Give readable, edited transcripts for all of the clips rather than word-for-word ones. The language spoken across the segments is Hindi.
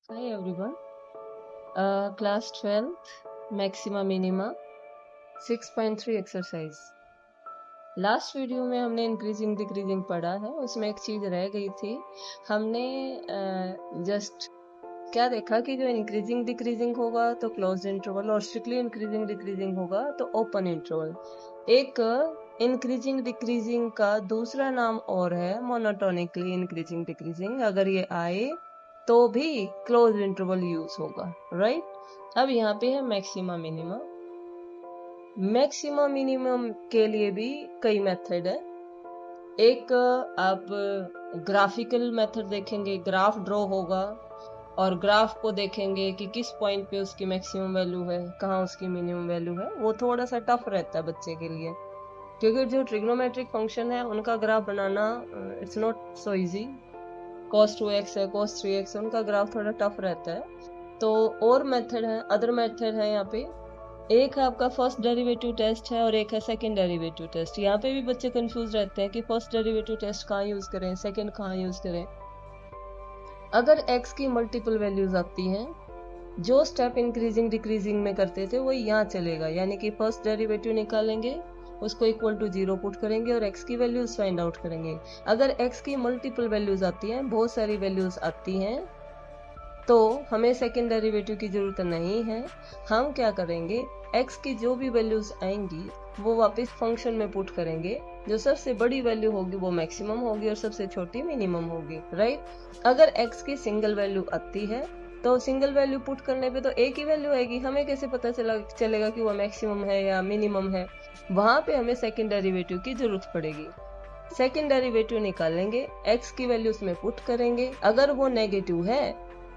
Hi everyone. Class 12th Maxima Minima 6.3 exercise. Last video में हमने इंक्रीजिंग डिक्रीजिंग पढ़ा है, उसमें एक चीज रह गई थी। हमने जस्ट क्या देखा कि जो इंक्रीजिंग डिक्रीजिंग होगा तो क्लोज इंटरवल और स्ट्रिक्टली इंक्रीजिंग डिक्रीजिंग होगा तो ओपन इंटरवल। एक इंक्रीजिंग डिक्रीजिंग का दूसरा नाम और है मोनोटोनिकली इंक्रीजिंग डिक्रीजिंग। अगर ये आए तो भी क्लोज इंटरवल यूज होगा, राइट। अब यहाँ पे है मैक्सिमा मिनिमम। मैक्सिमा मिनिमम के लिए भी कई मेथड है। एक आप ग्राफिकल मेथड देखेंगे, ग्राफ ड्रॉ होगा और ग्राफ को देखेंगे कि किस पॉइंट पे उसकी मैक्सिमम वैल्यू है, कहाँ उसकी मिनिमम वैल्यू है। वो थोड़ा सा टफ रहता है बच्चे के लिए, क्योंकि जो ट्रिग्नोमेट्रिक फंक्शन है उनका graph banana it's not so easy. cos 2x है, cos 3x है, उनका ग्राफ थोड़ा टफ रहता है। तो और मेथड है, अदर मेथड है यहाँ पे। एक है आपका फर्स्ट डेरिवेटिव टेस्ट है और एक है सेकंड डेरिवेटिव टेस्ट। यहाँ पे भी बच्चे कंफ्यूज रहते हैं कि फर्स्ट डेरिवेटिव टेस्ट कहाँ यूज करें, सेकंड कहाँ यूज करें। अगर x की मल्टीपल वैल्यूज आती हैं, जो स्टेप इंक्रीजिंग डिक्रीजिंग में करते थे वो यहाँ चलेगा। यानी कि फर्स्ट डेरिवेटिव निकालेंगे, उसको इक्वल टू 0 पुट करेंगे और x की वैल्यूज फाइंड आउट करेंगे। अगर x की मल्टीपल वैल्यूज आती हैं, बहुत सारी वैल्यूज आती हैं, तो हमें सेकेंड डेरिवेटिव की जरूरत नहीं है। हम क्या करेंगे, x की जो भी वैल्यूज आएंगी वो वापस फंक्शन में पुट करेंगे। जो सबसे बड़ी वैल्यू होगी वो मैक्सिमम होगी और सबसे छोटी मिनिमम होगी, राइट। अगर x की सिंगल वैल्यू आती है तो सिंगल वैल्यू पुट करने पे तो एक ही वैल्यू आएगी, हमें कैसे पता चलेगा कि वो मैक्सिमम है या मिनिमम है। वहां पे हमें सेकेंड डेरिवेटिव की जरूरत पड़ेगी। सेकेंड डेरिवेटिव निकालेंगे, x की वैल्यू उसमें पुट करेंगे। अगर वो नेगेटिव है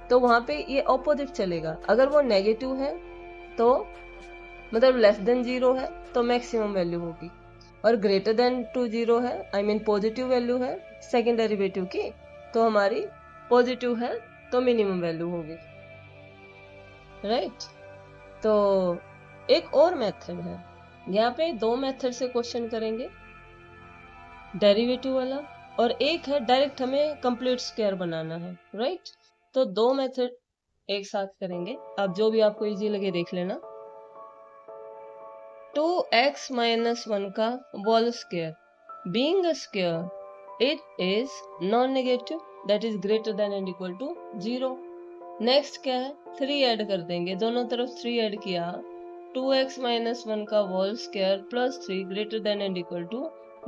तो वहां पे ये ऑपोजिट चलेगा। अगर वो नेगेटिव है तो मतलब लेस देन 0 है तो मैक्सिमम वैल्यू होगी, और ग्रेटर देन टू 0 है, आई मीन पॉजिटिव वैल्यू है सेकेंड डेरिवेटिव की, तो हमारी पॉजिटिव है तो मिनिमम वैल्यू होगी, राइट। तो एक और मेथड है, यहाँ पे दो मेथड से क्वेश्चन करेंगे, डेरिवेटिव वाला, और एक है डायरेक्ट हमें कंप्लीट स्क्वायर बनाना है, राइट। तो दो मेथड एक साथ करेंगे, अब जो भी आपको इजी लगे देख लेना। 2x minus 1 का whole square being a square, it is non-negative, that is greater than and equal to 0। Next क्या है, 3 ऐड कर देंगे, दोनों तरफ 3 ऐड किया, 2x minus 1 का whole square plus 3 greater than and equal to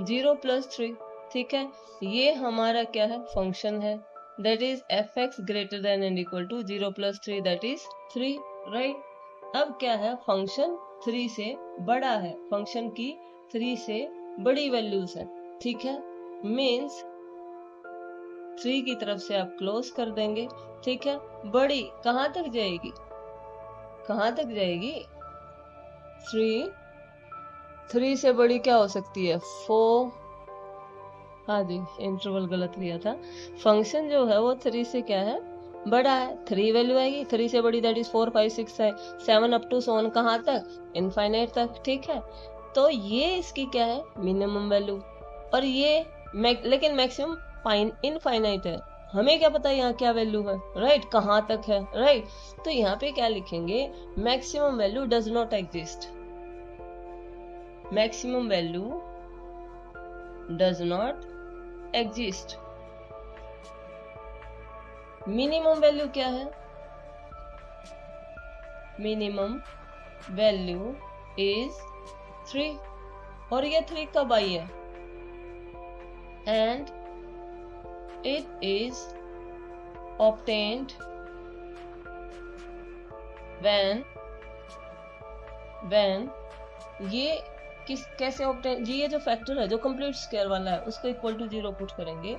0 plus 3। ठीक है, ये हमारा क्या है, फंक्शन है, that is fx greater than and equal to 0 plus 3, that is 3, right। अब क्या है, फंक्शन 3 से बड़ा है, फंक्शन की 3 से बड़ी वैल्यूज है, ठीक है। मीन्स 3 की तरफ से आप क्लोज कर देंगे, ठीक है। बड़ी कहाँ तक जाएगी, कहाँ तक जाएगी, 3 से बड़ी क्या हो सकती है, 4। हाँ जी, इंटरवल गलत लिया था। फंक्शन जो है वो 3 से क्या है, बड़ा है, 3 वैल्यू आएगी, 3 से बड़ी दैट इज 4 5 6 है, 7 अप टू सोन कहाँ तक, इनफाइनाइट तक, ठीक है। तो ये इसकी क्या है, मिनिमम वैल्यू, और ये लेकिन मैक्सिमम इनफाइनाइट है। हमें क्या पता यहाँ क्या वैल्यू है, राइट, कहाँ तक है, राइट। तो यहाँ पे क्या लिखेंगे, maximum value does not exist, maximum value does not exist. Minimum value क्या है, मिनिमम वैल्यू इज 3, और ये 3 कब आई है, and it is obtained when ये कैसे ऑब्टेन जी, ये जो फैक्टर है जो कंप्लीट स्क्वायर वाला है उसको इक्वल टू 0 पुट करेंगे,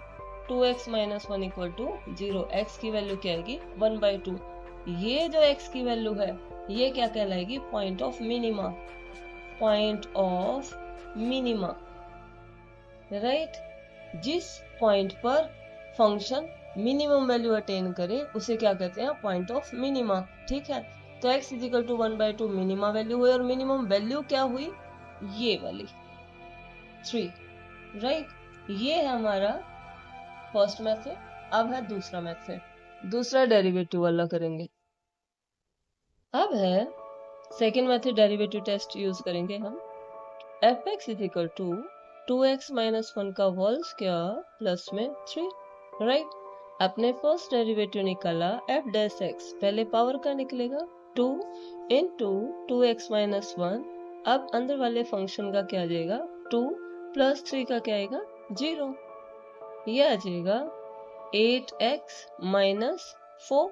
2x minus 1 equal to 0, x की वैल्यू क्या आएगी 1/2। ये जो x की वैल्यू है ये क्या कहलाएगी, point of minima, point of minima, right. जिस पॉइंट पर फंक्शन मिनिमम वैल्यू अटेन करे उसे क्या कहते हैं, पॉइंट ऑफ मिनिमा, ठीक है। तो x is equal to 1/2 minima value हुई, और मिनिमम वैल्यू क्या हुई, ये वाली 3, राइट। ये है हमारा फर्स्ट मेथड। अब है दूसरा मेथड, दूसरा डेरिवेटिव वाला करेंगे। अब है second method, derivative test use करेंगे हम। F X is equal to 2x minus 1 का होल स्क्वायर प्लस में 3, राइट। अपने फर्स्ट डेरिवेटिव निकाला एफ डैश एक्स, पहले पावर का निकलेगा 2 इंटू 2x माइनस 1। अब अंदर वाले फंक्शन का क्या आ जाएगा, 2 प्लस 3 का क्या आएगा, 0। ये आ जाएगा 8x माइनस 4।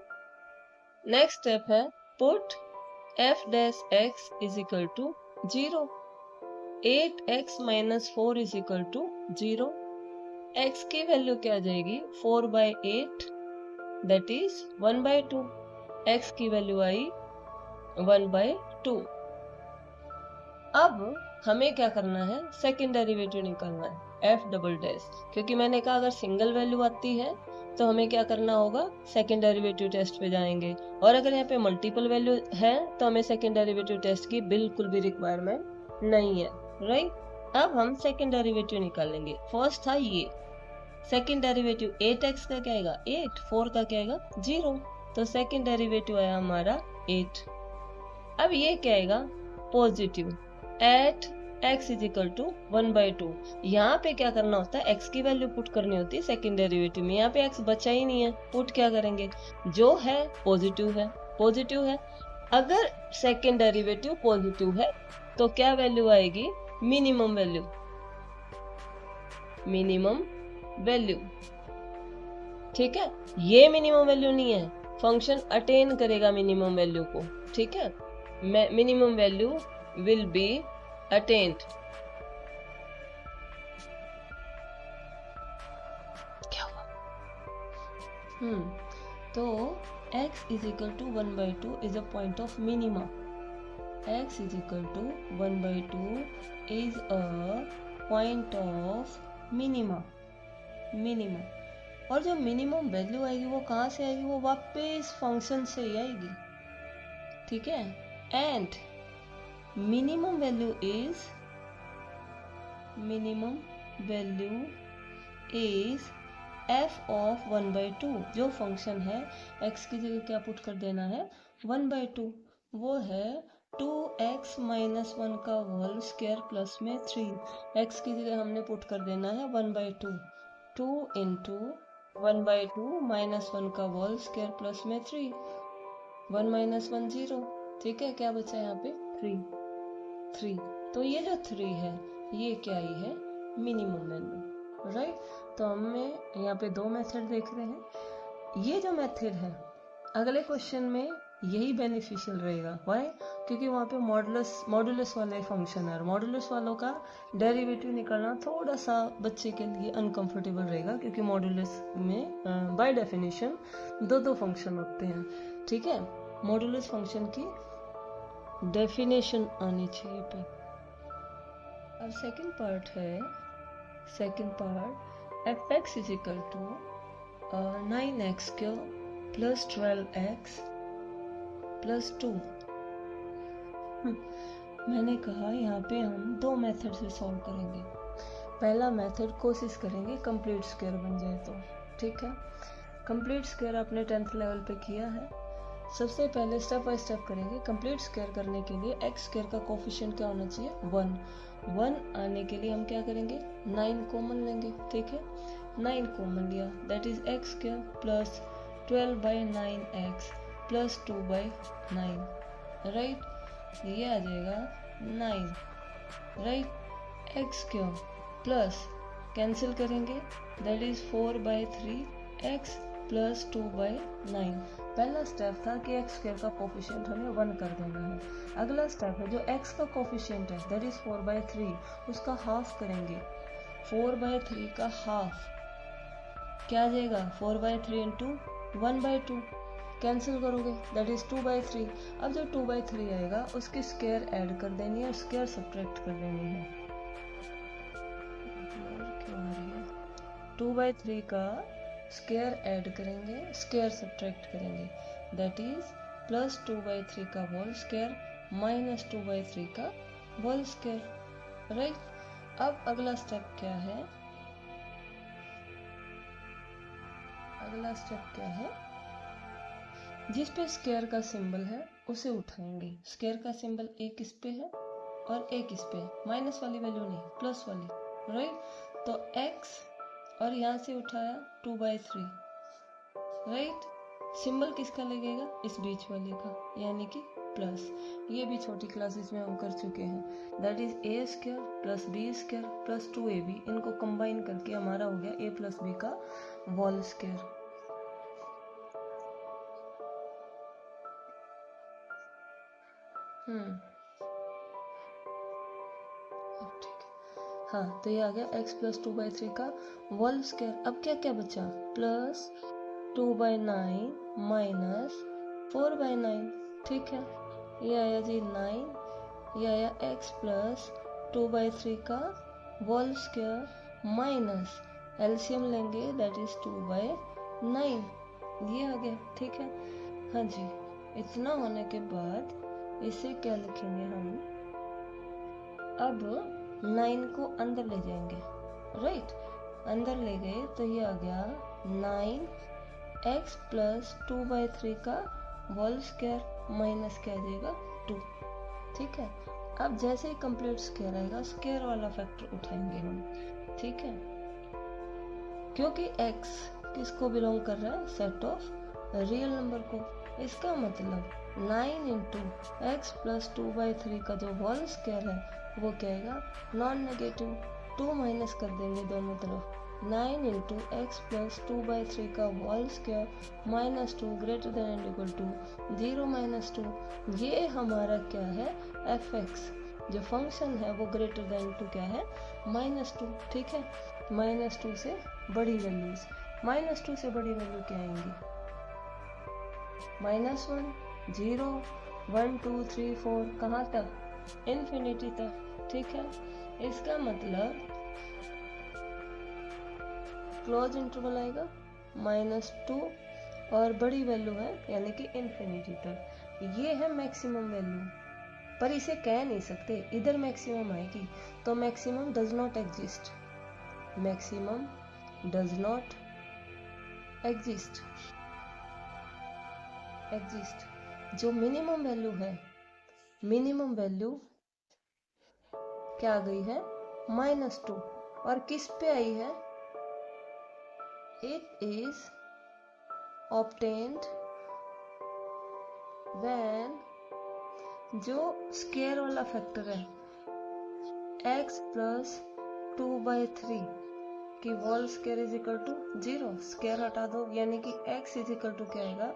नेक्स्ट स्टेप है put F dash X is equal to 0। 8x minus 4 is equal to 0। x की वैल्यू क्या आ जाएगी, 4/8 दैट इज 1/2। x की वैल्यू आई 1/2। अब हमें क्या करना है, सेकेंड डेरिवेटिव निकालना है f डबल डैश, क्योंकि मैंने कहा अगर सिंगल वैल्यू आती है तो हमें क्या करना होगा, सेकेंड डेरिवेटिव टेस्ट पे जाएंगे, और अगर यहाँ पे मल्टीपल वैल्यू है तो हमें सेकेंड डेरिवेटिव टेस्ट की बिल्कुल भी रिक्वायरमेंट नहीं है, राइट। अब हम सेकेंड डेरिवेटिव निकालेंगे। फर्स्ट था ये, सेकेंड डेरिवेटिव 8x का क्या आएगा 8, 4 का क्या आएगा 0, तो सेकेंड डेरिवेटिव आया हमारा 8। अब ये क्या आएगा, positive at x is equal to 1/2। यहाँ पे क्या करना होता है, x की वैल्यू पुट करनी होती है सेकेंड डेरिवेटिव में। यहाँ पे x बचा ही नहीं है, पुट क्या करेंगे, जो है पॉजिटिव है, पॉजिटिव है। अगर सेकेंड डेरिवेटिव पॉजिटिव है तो क्या वैल्यू आएगी, मिनिमम वैल्यू, मिनिमम वैल्यू, ठीक है। ये मिनिमम वैल्यू नहीं है, फंक्शन अटेन करेगा मिनिमम वैल्यू को, ठीक है। Minimum value will be attained. क्या हुआ, तो x is equal to 1/2 is a point of minima. x is equal to 1/2 is a point of minima, minima. और जो मिनिमम वैल्यू आएगी वो कहाँ से आएगी, वो वापस फंक्शन से ही आएगी, ठीक है। And minimum value is f of 1/2। जो फंक्शन है x की जगह क्या पुट कर देना है, 1/2, वो है 2x माइनस 1 का होल स्क्वायर प्लस में 3। x की जगह हमने पुट कर देना है 1/2, 2 इंटू 1/2 माइनस 1 का होल स्क्वायर प्लस में 3, 1 माइनस 1 0, ठीक है। क्या बचा यहाँ पे 3। तो ये जो 3 है ये क्या ही है, मिनिमम वैल्यू, राइट। तो हमें यहाँ पे दो मेथड देख रहे हैं। ये जो मेथड है अगले क्वेश्चन में यही बेनिफिशियल रहेगा, व्हाई, क्योंकि वहाँ पे मॉडुलस वाले फंक्शन है, और मॉडुलस वालों का डेरिवेटिव निकालना थोड़ा सा बच्चे के लिए अनकंफर्टेबल रहेगा, क्योंकि मॉडुलस में बाय डेफिनेशन दो फंक्शन होते हैं, ठीक है। मॉडुलस फंक्शन की डेफिनेशन आनी चाहिए पे। अब सेकंड पार्ट है, second part F X is equal to 9x cube plus 12x plus 2। मैंने कहा यहाँ पे हम दो मेथड से सॉल्व करेंगे। पहला मेथड कोशिश करेंगे कंप्लीट स्क्वायर बन जाए तो, ठीक है। कंप्लीट स्क्वायर आपने 10th लेवल पे किया है। सबसे पहले स्टेप बाय स्टेप करेंगे। कंप्लीट स्क्वायर करने के लिए एक्स स्क्वायर का कोफिशिएंट क्या होना चाहिए, 1 आने के लिए हम क्या करेंगे, 9 कॉमन लेंगे, ठीक है। 9 कॉमन लिया, that is x square plus 12/9x plus 2/9, right. ये आ जाएगा 9, right. X square plus cancel करेंगे, दैट इज 4/3x प्लस 2/9। पहला स्टेप था कि एक्स स्क्वायर का कोफिशिएंट हमें 1 कर देना है। अगला स्टेप है जो एक्स का कोफिशिएंट है दैट इज 4/3, उसका हाफ करेंगे। 4/3 का हाफ क्या आ जाएगा, 4/3 इंटू 1/2, कैंसिल करोगे दैट इज 2/3। अब जो 2/3 आएगा उसकी स्क्वायर ऐड कर देनी है और स्क्वायर सब्ट्रैक्ट कर देनी है। 2/3 का स्क्वायर ऐड करेंगे, स्क्वायर सब्ट्रैक्ट करेंगे, दैट इज प्लस 2/3 का होल स्क्वायर माइनस 2/3 का होल स्क्वायर, राइट। अब अगला स्टेप क्या है, अगला स्टेप क्या है, जिस पे स्क्वायर का सिंबल है उसे उठाएंगे। स्क्वायर का सिंबल एक इस पे है और एक इस पे, माइनस वाली वैल्यू नहीं, प्लस वाली, राइट। तो x और यहाँ से उठाया 2/3, राइट। सिंबल किसका लगेगा? इस बीच वाले का, यानी कि प्लस। ये भी छोटी क्लासेस में हम कर चुके हैं। That is A square plus B square plus 2ab, इनको कंबाइन करके हमारा हो गया a प्लस बी का होल स्क्वायर। हाँ, तो ये आ गया x प्लस 2/3 का होल स्क्वायर। अब क्या क्या बचा? प्लस 2/9 माइनस 4/9, ठीक है। ये आया जी 9, ये आया x प्लस 2/3 का होल स्क्वायर माइनस एलसीएम लेंगे, दैट इज 2/9, ये आ गया, ठीक है। हाँ जी, इतना होने के बाद इसे क्या लिखेंगे हम? अब 9 को अंदर ले जाएंगे, राइट। अंदर ले गए तो ये आ गया 9x प्लस 2/3 का होल स्क्वायर माइनस क्या आ जाएगा? 2, ठीक है। अब जैसे ही कंप्लीट स्क्वायर आएगा, स्क्वायर वाला फैक्टर उठाएंगे हम, ठीक है। क्योंकि x किसको बिलोंग कर रहा है? सेट ऑफ रियल नंबर को। इसका मतलब 9 इंटू एक्स प्लस 2/3 का जो होल स्क्वायर है वो क्या आएगा? Non negative. 2 माइनस कर देंगे दोनों तरफ। 9 इंटू एक्स प्लस 2/3 का whole square minus 2 greater than and equal to 0 minus 2। ये हमारा क्या है? एफ एक्स जो फंक्शन है वो ग्रेटर देन टू क्या है? -2, ठीक है। -2 से बड़ी वैल्यूज, -2 से बड़ी वैल्यू क्या आएंगी? -1, 0, 1, 2, 3, 4, कहाँ तक? इन्फिनिटी तक, ठीक है। इसका मतलब क्लोज इंटरवल आएगा -2 और बड़ी वैल्यू है यानी कि इन्फिनिटी तक। ये है मैक्सिमम वैल्यू, पर इसे कह नहीं सकते, इधर मैक्सिमम आएगी तो maximum does not exist, maximum does not exist. जो मिनिमम वैल्यू है, मिनिमम वैल्यू क्या आ गई है? -2, और किस पे आई है? इट इज ऑब्टेन्ड व्हेन जो स्क्वायर वाला फैक्टर है x प्लस 2/3 की whole square is equal to 0, square हटा दो यानी कि x इज इक्वल टू क्या आएगा?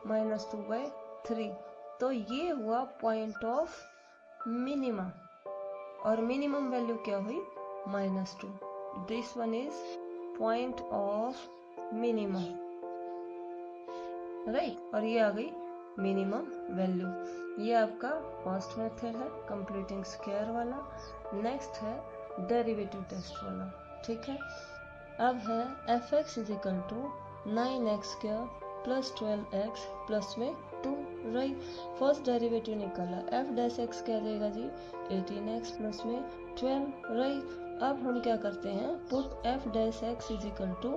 -2/3। तो ये हुआ पॉइंट ऑफ मिनिमा, और मिनिमम वैल्यू क्या हुई? -2। This one is point of minima, right. और ये आ गई मिनिमम वैल्यू। ये आपका फर्स्ट मेथड है कंप्लीटिंग स्क्वायर वाला। नेक्स्ट है डेरिवेटिव टेस्ट वाला, ठीक है। अब है F X is equal to 9x square plus 12x plus में 2, राइट। फर्स्ट डेरिवेटिव निकाला, एफ डैश एक्स क्या जाएगा जी? 18x प्लस में 12, राइट। अब हम क्या करते हैं? Put F dash X is equal to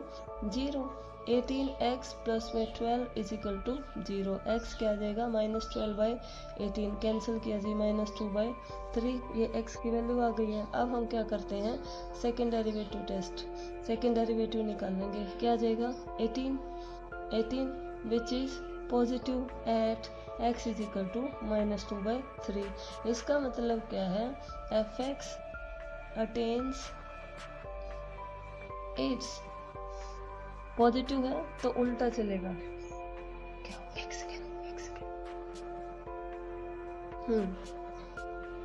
0, 18x plus में 12 इज इक्वल टू 0, x क्या आ जाएगा? -12/18, कैंसिल किया जी, -2/3, ये x की वैल्यू आ गई है। अब हम क्या करते हैं? Second derivative test, second derivative निकालेंगे, क्या आ जाएगा? 18 which is positive at x is equal to -2/3। इसका मतलब क्या है? F X attains its positive है तो उल्टा चलेगा, क्या? x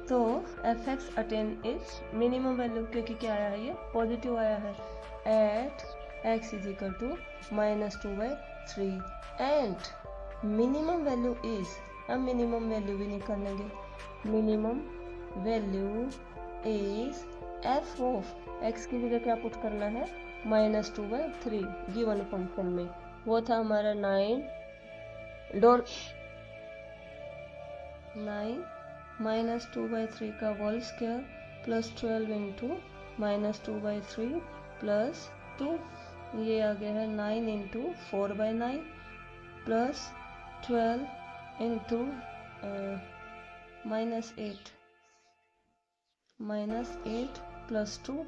तो F X attain its minimum value, क्योंकि क्या आया है? ये पॉजिटिव आया है, at x is equal to -2/3 and minimum value is, अब मिनिमम वैल्यू भी निकालेंगे, minimum value is F of x की जगह क्या पुट करना है? -2/3 गिवन फंक्शन में, वो था हमारा 9 -2/3 का whole square plus 12 into -2/3 plus 2, ये आ गया है 9 इंटू 4/9 प्लस 12 इंटू -8 प्लस 2,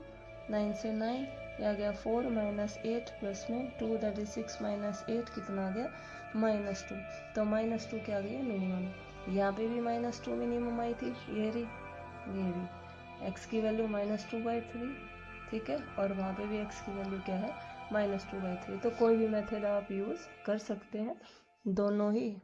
9 से 9 ये आ गया 4 -8 प्लस में 2 दैट इज 6 -8 कितना आ गया -2। तो -2 क्या आ गया मिनिमम। यहाँ पे भी -2 मिनिमम आई थी, ये भी x की वैल्यू -2/3, ठीक है, और वहाँ पे भी x की वैल्यू क्या है -2/3। तो कोई भी मेथड आप यूज़ कर सकते हैं, दोनों ही